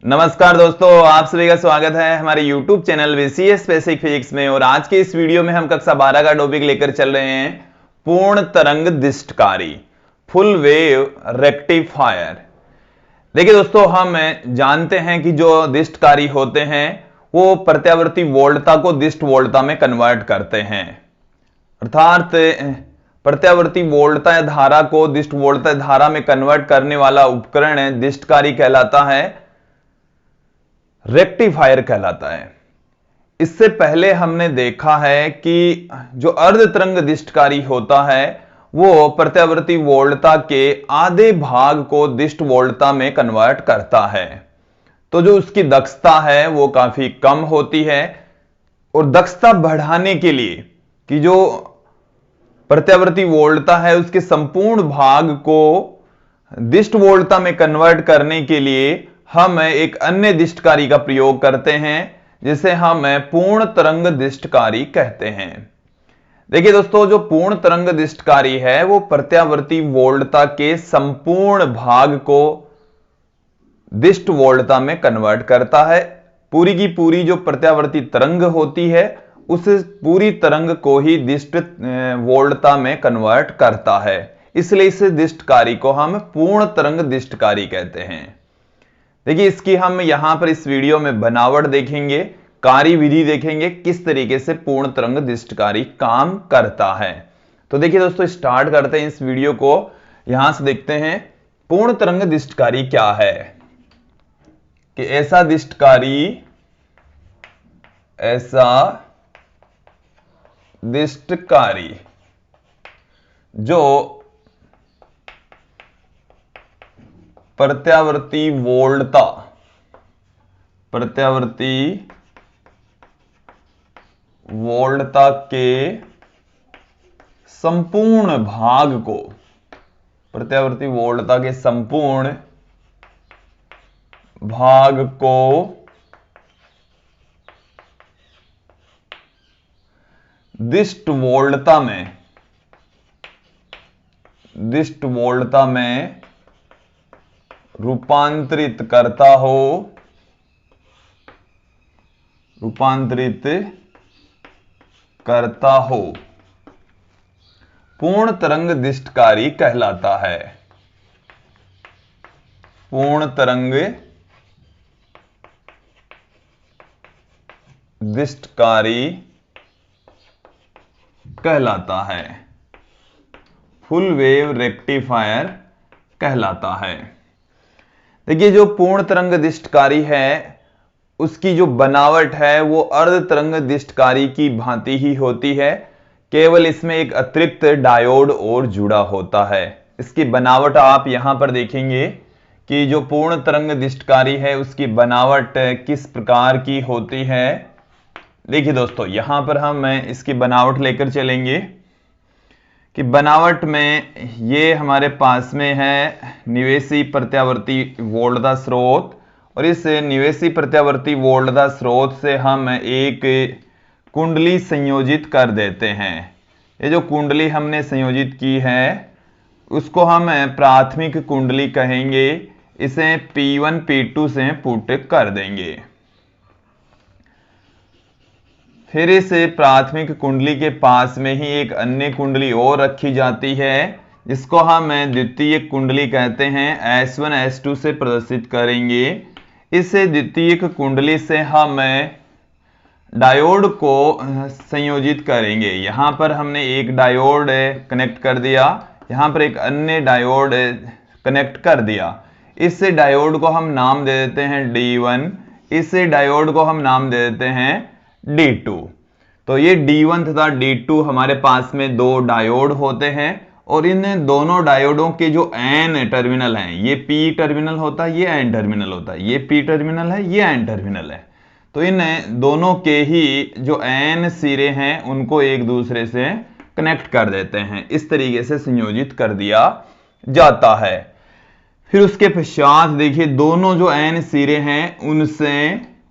नमस्कार दोस्तों, आप सभी का स्वागत है हमारे YouTube channel VCS basic physics में। और आज के इस वीडियो में हम कक्षा 12 का टॉपिक लेकर चल रहे हैं पूर्ण तरंग दिष्टकारी, फुल वेव रेक्टिफायर। देखिए दोस्तों, हम जानते हैं कि जो दिष्टकारी होते हैं वो प्रत्यावर्ती वोल्टता को दिष्ट वोल्टता में कन्वर्ट करते हैं, अर्थात प्रत्यावर्ती वोल्टता या धारा को दिष्ट वोल्टता धारा में कन्वर्ट करने वाला उपकरण दिष्टकारी कहलाता है, रेक्टिफायर कहलाता है। इससे पहले हमने देखा है कि जो अर्ध तरंग दिष्टकारी होता है वो प्रत्यावर्ती वोल्टता के आधे भाग को दिष्ट वोल्टता में कन्वर्ट करता है, तो जो उसकी दक्षता है वो काफी कम होती है। और दक्षता बढ़ाने के लिए कि जो प्रत्यावर्ती वोल्टता है उसके संपूर्ण भाग को दिष्ट वोल्टता में कन्वर्ट करने के लिए हम एक अन्य दिष्टकारी का प्रयोग करते हैं जिसे हम पूर्ण तरंग दिष्टकारी कहते हैं। देखिए दोस्तों, जो पूर्ण तरंग दिष्टकारी है वो प्रत्यावर्ती वोल्टता के संपूर्ण भाग को दिष्ट वोल्टता में कन्वर्ट करता है। पूरी की पूरी जो प्रत्यावर्ती तरंग होती है उस पूरी तरंग को ही दिष्ट वोल्टता में कन्वर्ट करता है, इसलिए इस दिष्टकारी को हम पूर्ण तरंग दिष्टकारी कहते हैं। देखिए, इसकी हम यहां पर इस वीडियो में बनावट देखेंगे, कार्यविधि देखेंगे, किस तरीके से पूर्ण तरंग दिष्टकारी काम करता है। तो देखिए दोस्तों, स्टार्ट करते हैं इस वीडियो को। यहां से देखते हैं पूर्ण तरंग दिष्टकारी क्या है। कि ऐसा दिष्टकारी जो प्रत्यावर्ती वोल्टता के संपूर्ण भाग को, प्रत्यावर्ती वोल्टता के संपूर्ण भाग को दिष्ट वोल्टता में रूपांतरित करता हो पूर्ण तरंग दिष्टकारी कहलाता है। पूर्ण तरंग दिष्टकारी कहलाता है, फुल वेव रेक्टिफायर कहलाता है। देखिए, जो पूर्ण तरंग दिष्टकारी है उसकी जो बनावट है वो अर्ध तरंग दिष्टकारी की भांति ही होती है, केवल इसमें एक अतिरिक्त डायोड और जुड़ा होता है। इसकी बनावट आप यहां पर देखेंगे कि जो पूर्ण तरंग दिष्टकारी है उसकी बनावट किस प्रकार की होती है। देखिए दोस्तों, यहां पर हम इसकी बनावट लेकर चलेंगे कि बनावट में ये हमारे पास में है निवेशी प्रत्यावर्ती वोल्टता स्रोत, और इस निवेशी प्रत्यावर्ती वोल्टता स्रोत से हम एक कुंडली संयोजित कर देते हैं। ये जो कुंडली हमने संयोजित की है उसको हम प्राथमिक कुंडली कहेंगे। इसे P1 P2 से पुट कर देंगे। फिर इस प्राथमिक कुंडली के पास में ही एक अन्य कुंडली और रखी जाती है जिसको हम द्वितीय कुंडली कहते हैं। S1 S2 से प्रदर्शित करेंगे। इस द्वितीय कुंडली से हम डायोड को संयोजित करेंगे। यहां पर हमने एक डायोड कनेक्ट कर दिया, यहां पर एक अन्य डायोड कनेक्ट कर दिया। इस डायोड को हम नाम दे देते हैं D1, इस डायोड को हम नाम दे देते हैं D2। तो ये D1 तथा D2 हमारे पास में दो डायोड होते हैं, और इन दोनों डायोडों के जो N टर्मिनल हैं, ये P टर्मिनल होता है, ये N टर्मिनल होता है, ये P टर्मिनल है, ये N टर्मिनल है। तो इन दोनों के ही जो N सिरे हैं उनको एक दूसरे से कनेक्ट कर देते हैं। इस तरीके से संयोजित कर दिया जाता है। फिर उसके पश्चात देखिए, दोनों जो N सिरे हैं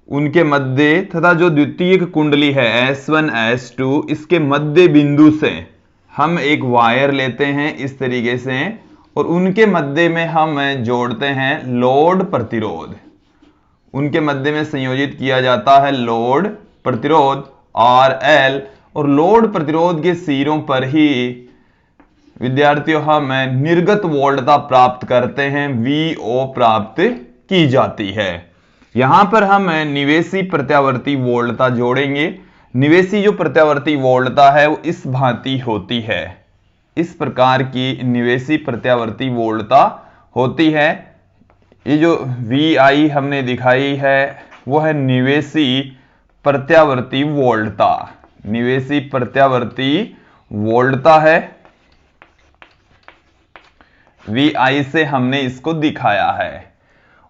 उनके मध्य तथा जो द्वितीय कुंडली है S1 S2, इसके मध्य बिंदु से हम एक वायर लेते हैं इस तरीके से, और उनके मध्य में हम जोड़ते हैं लोड प्रतिरोध। उनके मध्य में संयोजित किया जाता है लोड प्रतिरोध RL, और लोड प्रतिरोध के सिरों पर ही विद्यार्थियों हम निर्गत वोल्टता प्राप्त करते हैं, VO प्राप्त की जाती है। यहां पर हम निवेशी प्रत्यावर्ती वोल्टता जोड़ेंगे। निवेशी जो प्रत्यावर्ती वोल्टता है वो इस भांति होती है, इस प्रकार की निवेशी प्रत्यावर्ती वोल्टता होती है। ये जो VI हमने दिखाई है वो है निवेशी प्रत्यावर्ती वोल्टता, निवेशी प्रत्यावर्ती वोल्टता है। VI से हमने इसको दिखाया है।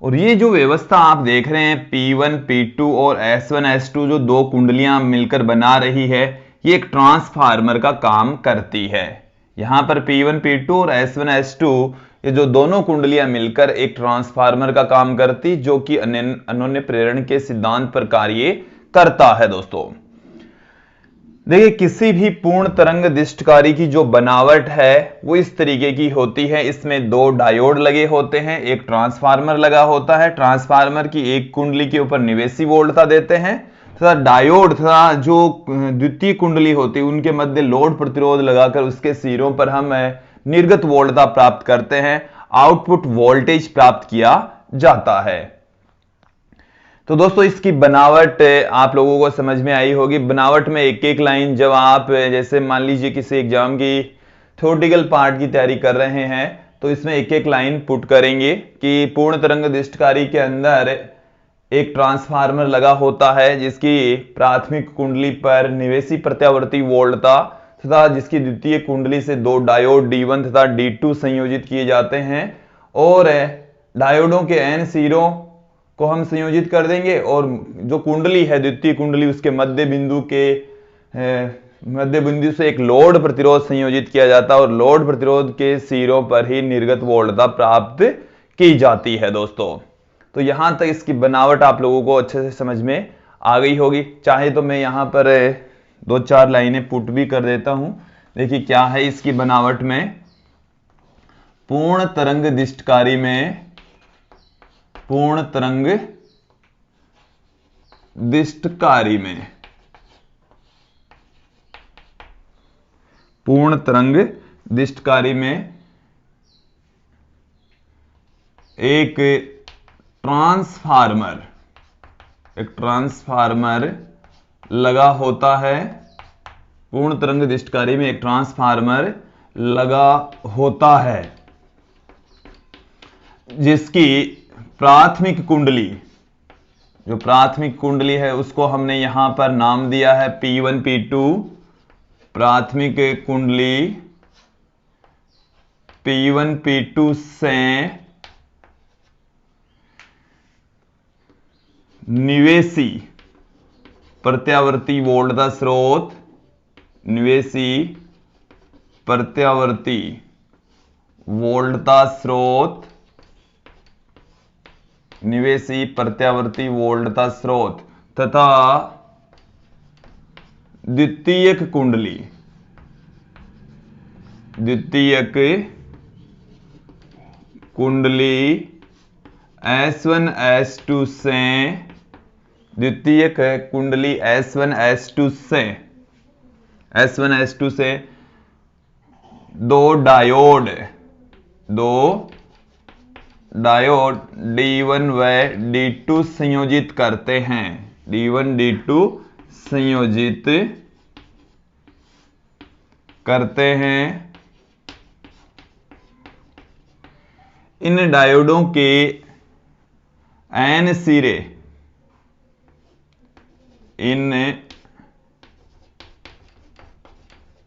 और ये जो व्यवस्था आप देख रहे हैं P1 P2 और S1 S2 जो दो कुंडलियां मिलकर बना रही है, ये एक ट्रांसफार्मर का काम करती है। यहां पर P1 P2 और S1 S2 ये जो दोनों कुंडलियां मिलकर एक ट्रांसफार्मर का काम करती, जो कि अनोन्य प्रेरण के सिद्धांत पर कार्य करता है। दोस्तों देखिए, किसी भी पूर्ण तरंग दिष्टकारी की जो बनावट है वो इस तरीके की होती है। इसमें दो डायोड लगे होते हैं, एक ट्रांसफार्मर लगा होता है। ट्रांसफार्मर की एक कुंडली के ऊपर निवेशी वोल्टता देते हैं तथा डायोड तथा जो द्वितीय कुंडली होती है उनके मध्य लोड प्रतिरोध लगाकर उसके सिरों पर हम निर्गत वोल्टता प्राप्त करते हैं, आउटपुट वोल्टेज प्राप्त किया जाता है। तो दोस्तों इसकी बनावट आप लोगों को समझ में आई होगी। बनावट में एक एक लाइन, जब आप जैसे मान लीजिए किसी एग्जाम की थ्योरेटिकल पार्ट की तैयारी कर रहे हैं तो इसमें एक एक लाइन पुट करेंगे कि पूर्ण तरंग दिष्टकारी के अंदर एक ट्रांसफार्मर लगा होता है जिसकी प्राथमिक कुंडली पर निवेशी प्रत्यावर्ती वोल्टता तथा जिसकी द्वितीय कुंडली से दो डायोड D1 तथा D2 संयोजित किए जाते हैं, और डायोडों के N सिरों को हम संयोजित कर देंगे, और जो कुंडली है द्वितीय कुंडली उसके मध्य बिंदु से एक लोड प्रतिरोध संयोजित किया जाता है, और लोड प्रतिरोध के सिरों पर ही निर्गत वोल्टता प्राप्त की जाती है। दोस्तों तो यहां तक इसकी बनावट आप लोगों को अच्छे से समझ में आ गई होगी। चाहे तो मैं यहां पर दो चार लाइनें पुट भी कर देता हूं। देखिए क्या है इसकी बनावट में। पूर्ण तरंग दिष्टकारी में, पूर्ण तरंग दिष्टकारी में, पूर्ण तरंग दिष्टकारी में एक ट्रांसफार्मर लगा होता है। पूर्ण तरंग दिष्टकारी में एक ट्रांसफार्मर लगा होता है जिसकी प्राथमिक कुंडली, जो प्राथमिक कुंडली है उसको हमने यहां पर नाम दिया है P1 P2। प्राथमिक कुंडली P1 P2 से निवेशी प्रत्यावर्ती वोल्टता स्रोत, निवेशी प्रत्यावर्ती वोल्टता स्रोत, निवेशी प्रत्यावर्ती वोल्टता स्रोत तथा द्वितीयक कुंडली, द्वितीयक कुंडली S1 S2 से, द्वितीयक कुंडली S1 S2 से, S1 S2 से दो डायोड D1 व D2 संयोजित करते हैं, D1 D2 संयोजित करते हैं। इन डायोडों के N सिरे, इन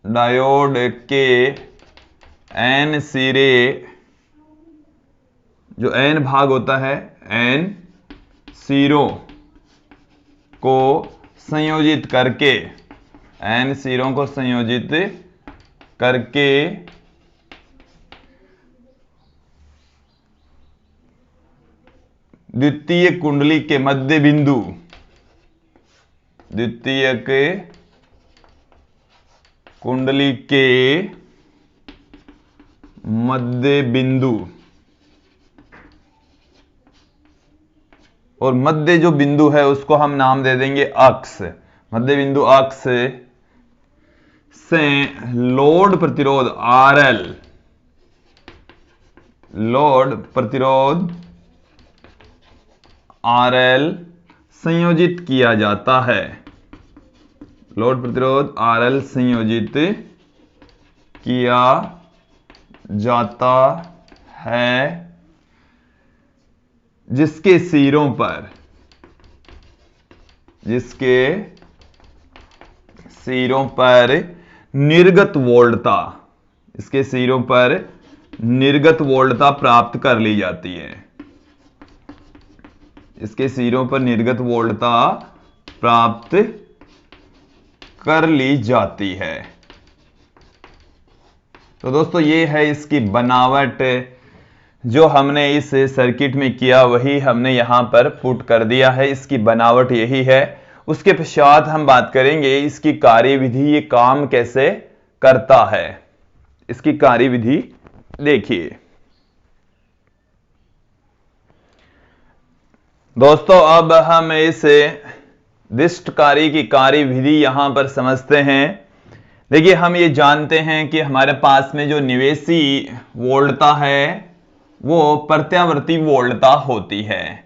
डायोड के N सिरे, जो N भाग होता है, N सिरों को संयोजित करके, N सिरों को संयोजित करके द्वितीय कुंडली के मध्य बिंदु, द्वितीयक कुंडली के मध्य बिंदु और मध्य जो बिंदु है उसको हम नाम दे देंगे अक्ष। मध्य बिंदु अक्ष से लोड प्रतिरोध RL, लोड प्रतिरोध RL संयोजित किया जाता है। लोड प्रतिरोध RL संयोजित किया जाता है, जिसके सिरों पर निर्गत वोल्टता, इसके सिरों पर निर्गत वोल्टता प्राप्त कर ली जाती है। इसके सिरों पर निर्गत वोल्टता प्राप्त कर ली जाती है। तो दोस्तों ये है इसकी बनावट। जो हमने इस सर्किट में किया वही हमने यहां पर पुट कर दिया है। इसकी बनावट यही है। उसके पश्चात हम बात करेंगे इसकी कार्यविधि, ये काम कैसे करता है। इसकी कार्यविधि देखिए दोस्तों, अब हम इस दिष्टकारी की कार्यविधि यहां पर समझते हैं। देखिए हम ये जानते हैं कि हमारे पास में जो निवेशी वोल्टता है वो प्रत्यावर्ती वोल्टता होती है,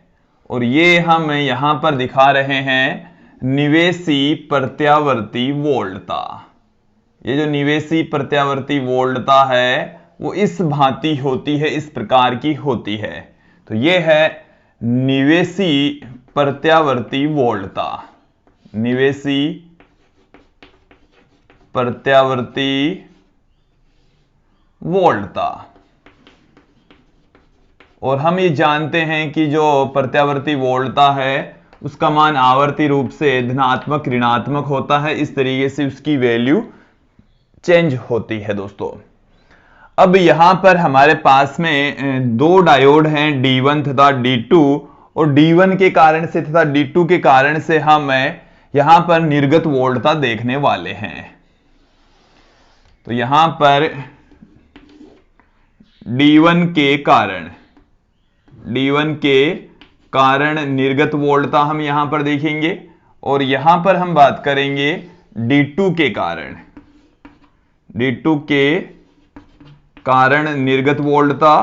और ये हम यहां पर दिखा रहे हैं निवेशी प्रत्यावर्ती वोल्टता। ये जो निवेशी प्रत्यावर्ती वोल्टता है वो इस भांति होती है, इस प्रकार की होती है। तो ये है निवेशी प्रत्यावर्ती वोल्टता। निवेशी प्रत्यावर्ती वोल्टता। और हम ये जानते हैं कि जो प्रत्यावर्ती वोल्टता है उसका मान आवर्ती रूप से धनात्मक ऋणात्मक होता है। इस तरीके से उसकी वैल्यू चेंज होती है दोस्तों। अब यहां पर हमारे पास में दो डायोड हैं, D1 तथा D2, और D1 के कारण से तथा D2 के कारण से हम यहां पर निर्गत वोल्टता देखने वाले हैं। तो यहां पर D1 के कारण निर्गत वोल्टता हम यहां पर देखेंगे, और यहां पर हम बात करेंगे D2 के कारण। D2 के कारण निर्गत वोल्टता,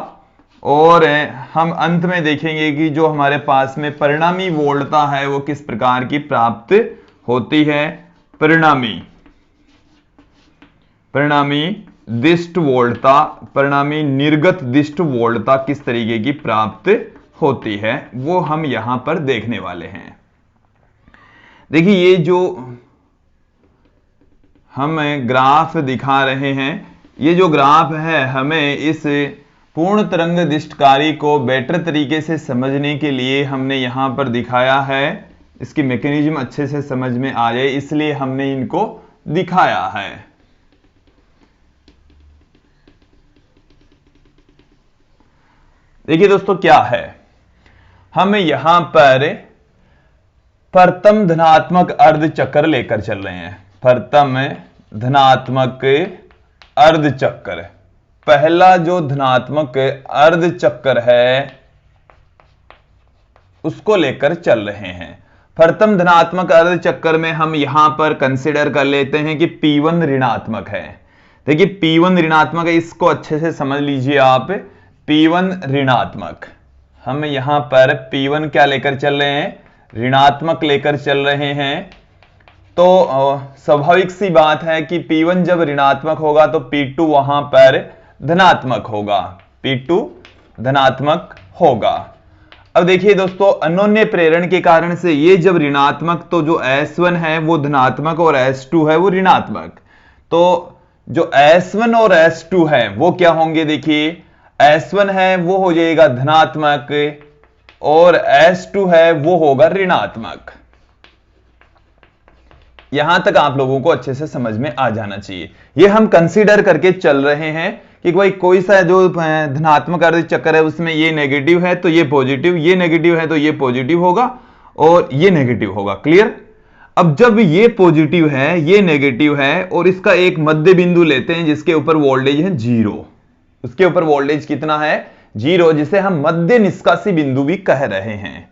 और हम अंत में देखेंगे कि जो हमारे पास में परिणामी वोल्टता है वो किस प्रकार की प्राप्त होती है। परिणामी दिष्ट वोल्टता, परिणामी निर्गत दिष्ट वोल्टता किस तरीके की प्राप्त होती है वो हम यहां पर देखने वाले हैं। देखिए ये जो हम ग्राफ दिखा रहे हैं, ये जो ग्राफ है हमें इस पूर्ण तरंग दिष्टकारी को बेटर तरीके से समझने के लिए हमने यहां पर दिखाया है। इसकी मैकेनिज्म अच्छे से समझ में आ जाए इसलिए हमने इनको दिखाया है। देखिए दोस्तों क्या है, हम यहां पर प्रथम धनात्मक अर्धचक्र लेकर चल रहे हैं। प्रथम धनात्मक अर्धचक्र, पहला जो धनात्मक अर्धचक्र है उसको लेकर चल रहे हैं। प्रथम धनात्मक अर्धचक्र में हम यहां पर कंसीडर कर लेते हैं कि P1 ऋणात्मक है। देखिए P1 ऋणात्मक है, इसको अच्छे से समझ लीजिए आप। P1 ऋणात्मक, हम यहां पर P1 क्या लेकर चल रहे हैं, ऋणात्मक लेकर चल रहे हैं। तो स्वाभाविक सी बात है कि P1 जब ऋणात्मक होगा तो P2 वहां पर धनात्मक होगा। P2 धनात्मक होगा। अब देखिए दोस्तों, अनोन्य प्रेरण के कारण से ये जब ऋणात्मक, तो जो S1 है वो धनात्मक और S2 है वो ऋणात्मक। तो जो S1 और S2 है वो क्या होंगे, देखिए S1 है वो हो जाएगा धनात्मक और S2 है वो होगा ऋणात्मक। यहां तक आप लोगों को अच्छे से समझ में आ जाना चाहिए। ये हम कंसीडर करके चल रहे हैं कि भाई कोई सा जो धनात्मक अर्धचक्र है उसमें ये नेगेटिव है तो ये पॉजिटिव, ये नेगेटिव है तो ये पॉजिटिव होगा और ये नेगेटिव होगा। क्लियर। अब जब ये पॉजिटिव है ये नेगेटिव है और इसका एक मध्य बिंदु लेते हैं जिसके ऊपर वोल्टेज है 0, उसके ऊपर वोल्टेज कितना है 0, जिसे हम मध्य निष्कासी बिंदु भी कह रहे हैं।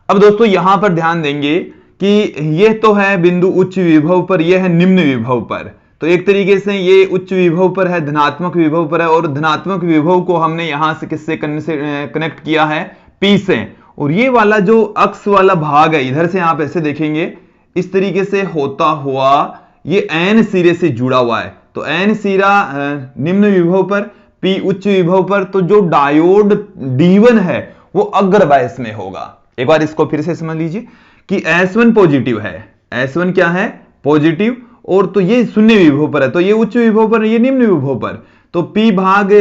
अब दोस्तों यहां पर ध्यान देंगे कि यह तो है बिंदु उच्च विभव पर, यह है निम्न विभव पर। तो एक तरीके से ये उच्च विभव पर है, धनात्मक विभव पर है, और धनात्मक विभव को हमने यहां से किससे कनेक्ट किया है, P से। और ये वाला जो अक्ष वाला भाग है, इधर से आप ऐसे देखेंगे इस तरीके से होता हुआ ये N सिरे से जुड़ा हुआ है। तो N सिरा निम्न विभव पर, P उच्च विभव पर, तो जो डायोड D1 है वो अग्रबायस में होगा। एक बार इसको फिर से समझ लीजिए कि S1 पॉजिटिव है, S1 क्या है, पॉजिटिव, और तो ये शून्य विभव पर है, तो ये उच्च विभव पर, ये निम्न विभव पर। तो P भाग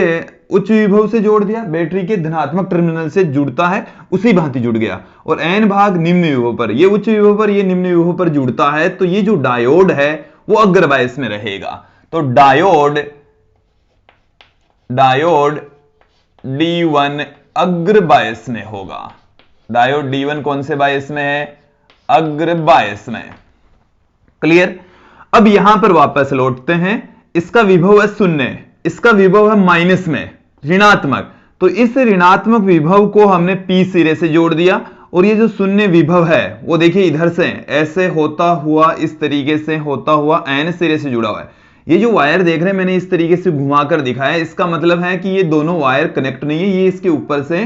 उच्च विभव से जोड़ दिया, बैटरी के धनात्मक टर्मिनल से जुड़ता है उसी भांति जुड़ गया, और N भाग निम्न विभव पर, ये उच्च विभव पर, ये निम्न विभव पर जुड़ता है। तो ये जो डायोड है वो अग्रबायस में रहेगा। तो डायोड D1 अग्रबायस में होगा। डायोड D1 कौन से बायस में है, अग्रबायस में। क्लियर। अब यहां पर वापस लौटते हैं, इसका विभव है शून्य, इसका विभव है माइनस में, ऋणात्मक। तो इस ऋणात्मक विभव को हमने P सिरे से जोड़ दिया, और ये जो शून्य विभव है वो देखिए इधर से ऐसे होता हुआ, इस तरीके से होता हुआ N सिरे से जुड़ा हुआ है। ये जो वायर देख रहे हैं मैंने इस तरीके से घुमाकर दिखाया, इसका मतलब है कि ये दोनों वायर कनेक्ट नहीं है, ये इसके ऊपर से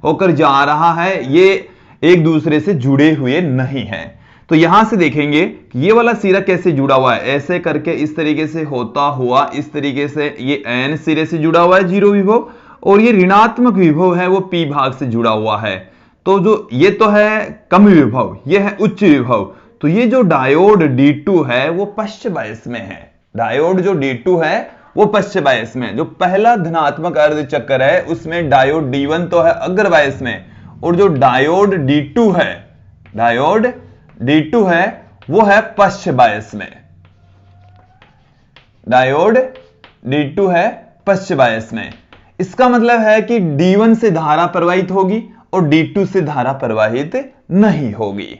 होकर जा रहा है, ये एक दूसरे से जुड़े हुए नहीं है। तो यहां से देखेंगे कि ये वाला सिरा कैसे जुड़ा हुआ है, ऐसे करके इस तरीके से होता हुआ इस तरीके से ये N सिरे से जुड़ा हुआ है, जीरो विभव, और ये ऋणात्मक विभव है वो P भाग से जुड़ा हुआ है। तो जो ये तो है कम विभव, ये है उच्च विभव। तो ये जो डायोड D2 है वो पश्च बायस में है, डायोड जो D2 है वो पश्च बायस में। जो पहला धनात्मक अर्ध चक्र है उसमें डायोड D1 तो है अग्रबायस में, और जो डायोड D2 है, डायोड D2 है वो है पश्च बायस में। डायोड D2 है पश्च बायस में। इसका मतलब है कि D1 से धारा प्रवाहित होगी और D2 से धारा प्रवाहित नहीं होगी,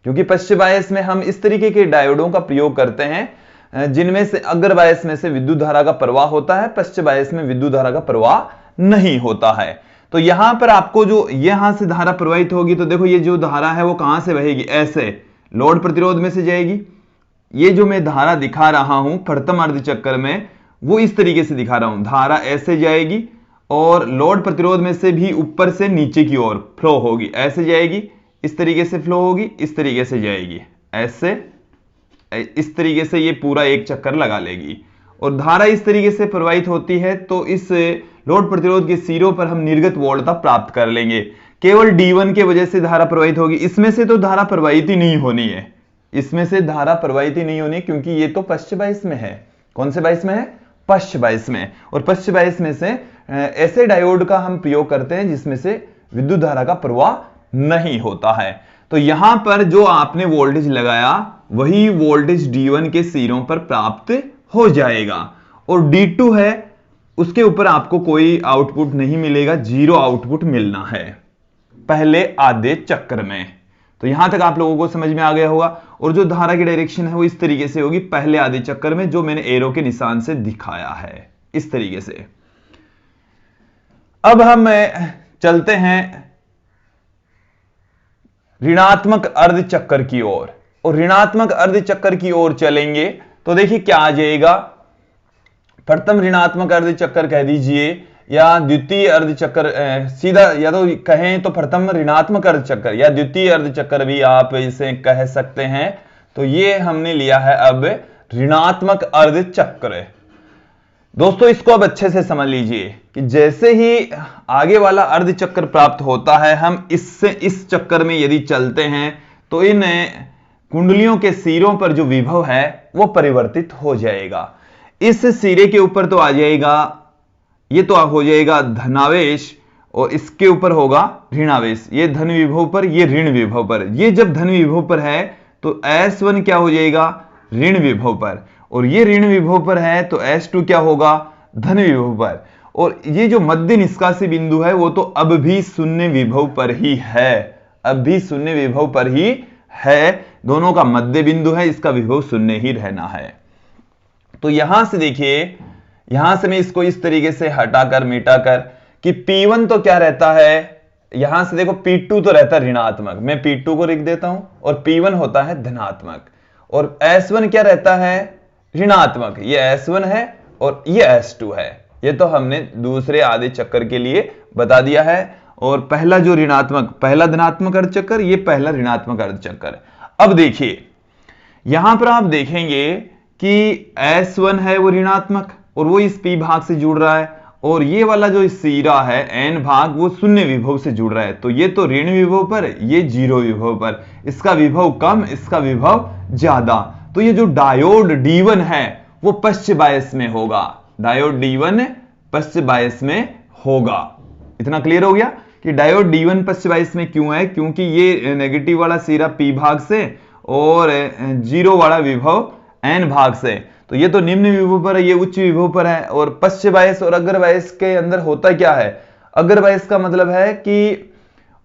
क्योंकि पश्च बायस में हम इस तरीके के डायोडों का प्रयोग करते हैं जिनमें से अग्रबायस में से विद्युत धारा का प्रवाह होता है, पश्च बायस में विद्युत धारा का प्रवाह नहीं होता है। तो यहां पर आपको जो यहां से धारा प्रवाहित होगी, तो देखो ये जो धारा है वो कहां से बहेगी, ऐसे लोड प्रतिरोध में से जाएगी। ये जो मैं धारा दिखा रहा हूं प्रथम अर्ध चक्र में वो इस तरीके से दिखा रहा हूं, धारा ऐसे जाएगी और लोड प्रतिरोध में से भी ऊपर से नीचे की ओर फ्लो होगी, ऐसे जाएगी, इस तरीके से फ्लो होगी, इस तरीके से जाएगी, ऐसे इस तरीके से ये पूरा एक चक्कर लगा लेगी, और धारा इस तरीके से प्रवाहित होती है। तो इस लोड प्रतिरोध के सिरों पर हम निर्गत वोल्टता प्राप्त कर लेंगे। केवल D1 के वजह से धारा प्रवाहित होगी, इसमें से तो धारा प्रवाहित ही नहीं होनी है, इसमें से धारा प्रवाहित ही नहीं होनी, क्योंकि ये तो पश्च बायस में है। कौन से बायस में है, पश्च बायस में। और पश्च बायस में से ऐसे डायोड का हम प्रयोग करते हैं जिसमें से विद्युत धारा का प्रवाह नहीं होता है। तो यहां पर जो आपने वोल्टेज लगाया वही वोल्टेज D1 के सिरों पर प्राप्त हो जाएगा, और D2 है उसके ऊपर आपको कोई आउटपुट नहीं मिलेगा, जीरो आउटपुट मिलना है पहले आधे चक्र में। तो यहां तक आप लोगों को समझ में आ गया होगा। और जो धारा की डायरेक्शन है वो इस तरीके से होगी पहले आधे चक्कर में, जो मैंने एरो के निशान से दिखाया है, इस तरीके से। अब हम चलते हैं ऋणात्मक अर्ध चक्र की ओर, और ऋणात्मक अर्ध चक्र की ओर चलेंगे तो देखिए क्या आ जाएगा, प्रथम ऋणात्मक अर्ध चक्र कह दीजिए या द्वितीय अर्ध चक्र, सीधा या तो कहें तो प्रथम ऋणात्मक अर्ध चक्र या द्वितीय अर्ध चक्र भी आप इसे कह सकते हैं। तो ये हमने लिया है अब ऋणात्मक अर्ध चक्र। दोस्तों इसको अब अच्छे से समझ लीजिए कि जैसे ही आगे वाला अर्ध चक्र प्राप्त होता है, हम इससे इस चक्कर में यदि चलते हैं तो इन कुंडलियों के सिरों पर जो विभव है वो परिवर्तित हो जाएगा। इस सिरे के ऊपर तो आ जाएगा, ये तो हो जाएगा धनावेश, और इसके ऊपर होगा ऋणावेश। ये धन विभव पर, ये ऋण विभव पर। ये जब धन विभव पर है तो S1 क्या हो जाएगा, ऋण विभव पर, और ये ऋण विभव पर है तो S2 क्या होगा, धन विभव पर। और ये जो मध्य निष्कासी बिंदु है वो तो अब भी शून्य विभव पर ही है, अब भी शून्य विभव पर ही है, दोनों का मध्य बिंदु है, इसका विभव शून्य ही रहना है। तो यहां से देखिए, यहां से मैं इसको इस तरीके से हटाकर मिटाकर कि P1 तो क्या रहता है, यहां से देखो P2 तो रहता है ऋणात्मक, मैं P2 को लिख देता हूं, और P1 होता है धनात्मक, और S1 क्या रहता है ऋणात्मक, ये S1 है और ये S2 है। ये तो हमने दूसरे आधे चक्कर के लिए बता दिया है। और पहला जो ऋणात्मक, पहला धनात्मक अर्धचक्कर, ये पहला ऋणात्मक अर्धचक्कर। अब देखिए यहां पर आप देखेंगे कि S1 है वो ऋणात्मक और वो इस P भाग से जुड़ रहा है, और ये वाला जो सीरा है N भाग वो शून्य विभव से जुड़ रहा है। तो ये तो ऋण विभव पर, ये जीरो विभव पर, इसका विभव कम, इसका विभव ज्यादा। तो ये जो डायोड D1 है वो पश्च बायस में होगा, डायोड D1 पश्च बायस में होगा। इतना क्लियर हो गया कि डायोड D1 पश्च बायस में क्यों है, क्योंकि ये नेगेटिव वाला सीरा P भाग से और जीरो वाला विभव N भाग से। तो ये तो निम्न विभव पर है, ये उच्च विभव पर है। और पश्च बायस और अग्र बायस के अंदर होता क्या है, अग्र बायस का मतलब है कि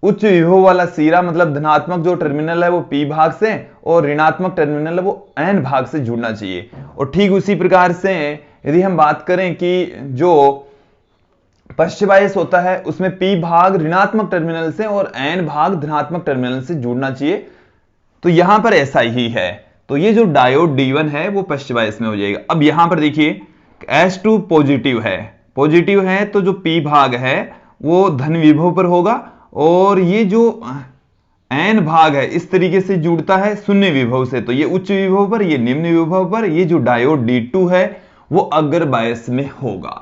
उच्च विभव वाला सीरा, मतलब धनात्मक जो टर्मिनल है वो P भाग से और ऋणात्मक टर्मिनल है वो N भाग से जुड़ना चाहिए। और ठीक उसी प्रकार से यदि हम बात करें कि जो पश्च बायस होता है उसमें P भाग ऋणात्मक टर्मिनल से और N भाग धनात्मक टर्मिनल से जुड़ना चाहिए। तो यहां पर ऐसा ही है। तो ये जो डायोड D1 है वो पश्च बायस में हो जाएगा। अब यहां पर देखिए S2 पॉजिटिव है, पॉजिटिव है तो जो P भाग है वो धन विभव पर होगा, और ये जो N भाग है इस तरीके से जुड़ता है शून्य विभव से, तो ये उच्च विभव पर, ये निम्न विभव पर। ये जो डायोड D2 है वो अग्र बायस में होगा।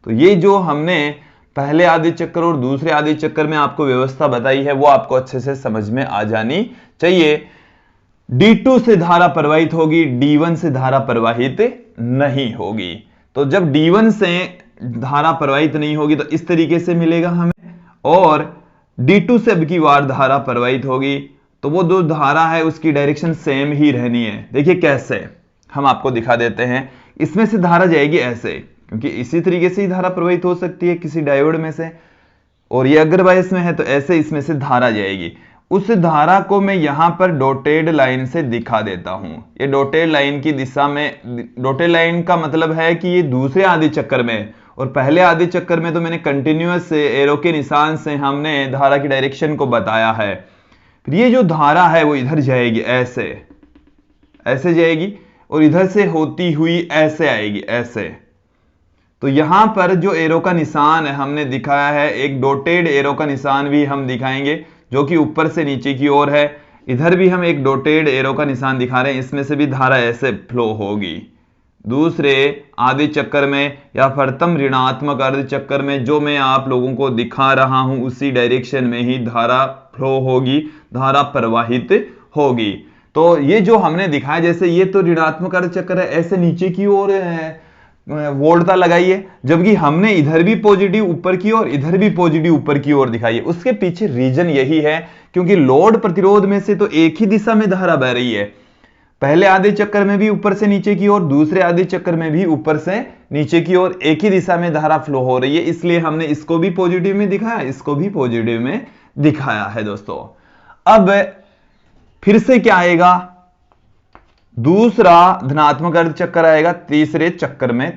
तो ये जो हमने पहले आधे चक्कर और दूसरे आधे चक्कर में आपको व्यवस्था बताई है वो आपको अच्छे से समझ में आ जानी चाहिए। D2 से धारा प्रवाहित होगी, D1 से धारा प्रवाहित नहीं होगी। तो जब D1 से धारा प्रवाहित नहीं होगी तो इस तरीके से मिलेगा हमें, और D2 से अब की बार धारा प्रवाहित होगी तो वो जो धारा है उसकी डायरेक्शन सेम ही रहनी है। देखिए कैसे, हम आपको दिखा देते हैं। इसमें से धारा जाएगी ऐसे, क्योंकि इसी तरीके से ही धारा प्रवाहित हो सकती है किसी डायोड में से, और ये अग्र बायस में है तो ऐसे इसमें से धारा जाएगी। उस धारा को मैं यहां पर डॉटेड लाइन से दिखा देता हूं। ये डॉटेड लाइन की दिशा में, डॉटेड लाइन का मतलब है कि ये दूसरे आधे चक्कर में, और पहले आधे चक्कर में तो मैंने कंटिन्यूअस एरो के निशान से हमने धारा की डायरेक्शन को बताया है। फिर ये जो धारा है वो इधर जाएगी, ऐसे ऐसे जाएगी, और इधर से होती हुई ऐसे आएगी, ऐसे। तो यहां पर जो एरो का निशान है हमने दिखाया है, एक डॉटेड एरो का निशान भी हम दिखाएंगे जो कि ऊपर से नीचे की ओर है। इधर भी हम एक डॉटेड एरो का निशान दिखा रहे हैं, इसमें से भी धारा ऐसे फ्लो होगी। दूसरे आधे चक्कर में या प्रथम ऋणात्मक अर्ध चक्कर में जो मैं आप लोगों को दिखा रहा हूं उसी डायरेक्शन में ही धारा फ्लो होगी, धारा प्रवाहित होगी। तो ये जो हमने दिखाया, जैसे ये तो ऋणात्मक अर्ध चक्कर है, ऐसे नीचे की ओर वोल्टता लगाई है, जबकि हमने इधर भी पॉजिटिव ऊपर की ओर, इधर भी पॉजिटिव ऊपर की ओर दिखाई है। उसके पीछे रीजन यही है क्योंकि लोड प्रतिरोध में से तो एक ही दिशा में धारा बह रही है। पहले आधे चक्कर में भी ऊपर से नीचे की ओर, दूसरे आधे चक्कर में भी ऊपर से नीचे की ओर एक ही दिशा में धारा फ्लो हो रही है। इसलिए हमने इसको भी पॉजिटिव में दिखाया, इसको भी पॉजिटिव में दिखाया है दोस्तों। अब फिर से क्या आएगा, दूसरा धनात्मक अर्ध चक्कर आएगा तीसरे चक्कर में,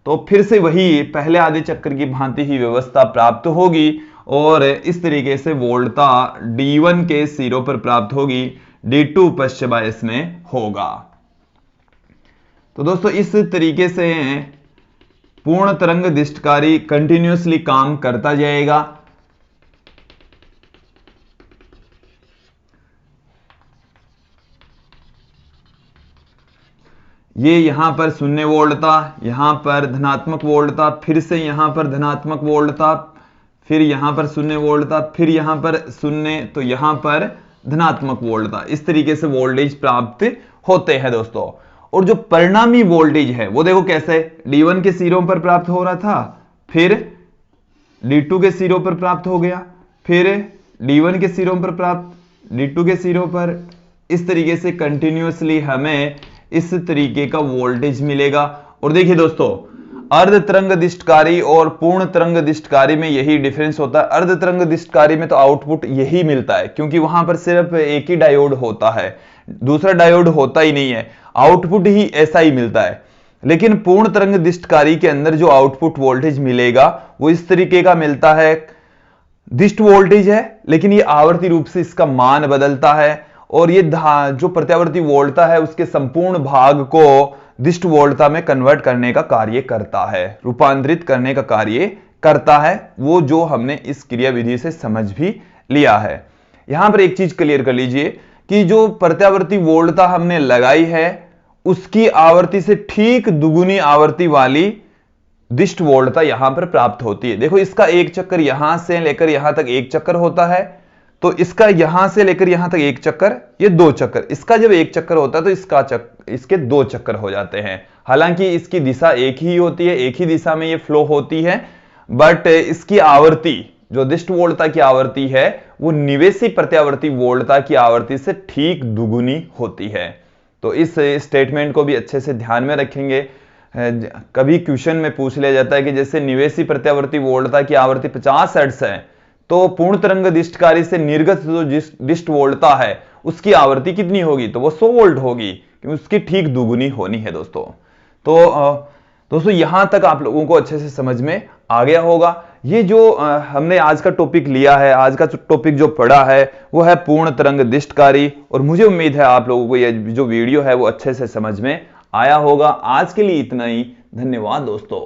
तो फिर से वही पहले आधे चक्कर की भांति ही व्यवस्था प्राप्त होगी, और इस तरीके से वोल्टता D1 के सिरों पर प्राप्त होगी, D2 पश्च बायस में होगा। तो दोस्तों इस तरीके से पूर्ण तरंग दिष्टकारी कंटिन्यूअसली काम करता जाएगा। ये यहां पर शून्य वोल्टता, यहां पर धनात्मक वोल्टता, फिर से यहां पर धनात्मक वोल्टता, फिर यहां पर शून्य वोल्टता, फिर यहां पर शून्य, तो यहां पर धनात्मक वोल्टता। इस तरीके से वोल्टेज प्राप्त होते हैं दोस्तों। और जो परिणामी वोल्टेज है वो देखो कैसे, D1 के सिरों पर प्राप्त हो रहा था, फिर D2 के सिरों पर प्राप्त हो गया, फिर D1 के सिरों पर प्राप्त, D2 के सिरों पर। इस तरीके से कंटिन्यूअसली हमें इस तरीके का वोल्टेज मिलेगा। और देखिए दोस्तों, अर्ध तरंग दिष्टकारी और पूर्ण तरंग दिष्टकारी में यही डिफरेंस होता है। अर्ध तरंग दिष्टकारी में तो आउटपुट यही मिलता है क्योंकि वहां पर सिर्फ एक ही डायोड होता है, दूसरा डायोड होता ही नहीं है, आउटपुट ही ऐसा ही मिलता है। लेकिन पूर्ण तरंग दिष्टकारी के अंदर जो आउटपुट वोल्टेज मिलेगा वो इस तरीके का मिलता है, दिष्ट वोल्टेज है, लेकिन ये आवर्ती रूप से इसका मान बदलता है और ये जो प्रत्यावर्ती वोल्टता है उसके संपूर्ण भाग को दिष्ट वोल्टता में कन्वर्ट करने का कार्य करता है, रूपांतरित करने का कार्य करता है, वो जो हमने इस क्रिया विधि से समझ भी लिया है। यहां पर एक चीज क्लियर कर लीजिए कि जो प्रत्यावर्ती वोल्टता हमने लगाई है उसकी आवृत्ति से ठीक दुगुनी आवृत्ति वाली दिष्ट वोल्टता यहां पर प्राप्त होती है। देखो इसका एक चक्कर यहां से लेकर यहां तक एक चक्कर होता है, तो इसका यहां से लेकर यहां तक एक चक्कर, ये दो चक्कर। इसका जब एक चक्कर होता है तो इसके दो चक्कर हो जाते हैं। हालांकि इसकी दिशा एक ही होती है, एक ही दिशा में ये फ्लो होती है, बट इसकी आवृत्ति जो दिष्ट वोल्टता की आवृत्ति है वो निवेशी प्रत्यावर्ती वोल्टता की आवृत्ति से ठीक दुगुनी होती है। तो इस स्टेटमेंट को भी अच्छे से ध्यान में रखेंगे। कभी क्वेश्चन में पूछ लिया जाता है कि जैसे निवेशी प्रत्यावर्ती वोल्टता की आवृत्ति 50 हर्ट्ज है तो पूर्ण तरंग दिष्टकारी से निर्गत जो दिष्ट वोल्टता है उसकी आवृत्ति कितनी होगी, तो वो 100 वोल्ट होगी, क्योंकि उसकी ठीक दुगुनी होनी है दोस्तों। तो दोस्तों यहां तक आप लोगों को अच्छे से समझ में आ गया होगा। ये जो हमने आज का टॉपिक लिया है, आज का टॉपिक जो पढ़ा है वो है पूर्ण तरंग दिष्टकारी, और मुझे उम्मीद है आप लोगों को ये जो वीडियो है वो अच्छे से समझ में आया होगा। आज के लिए इतना ही, धन्यवाद दोस्तों।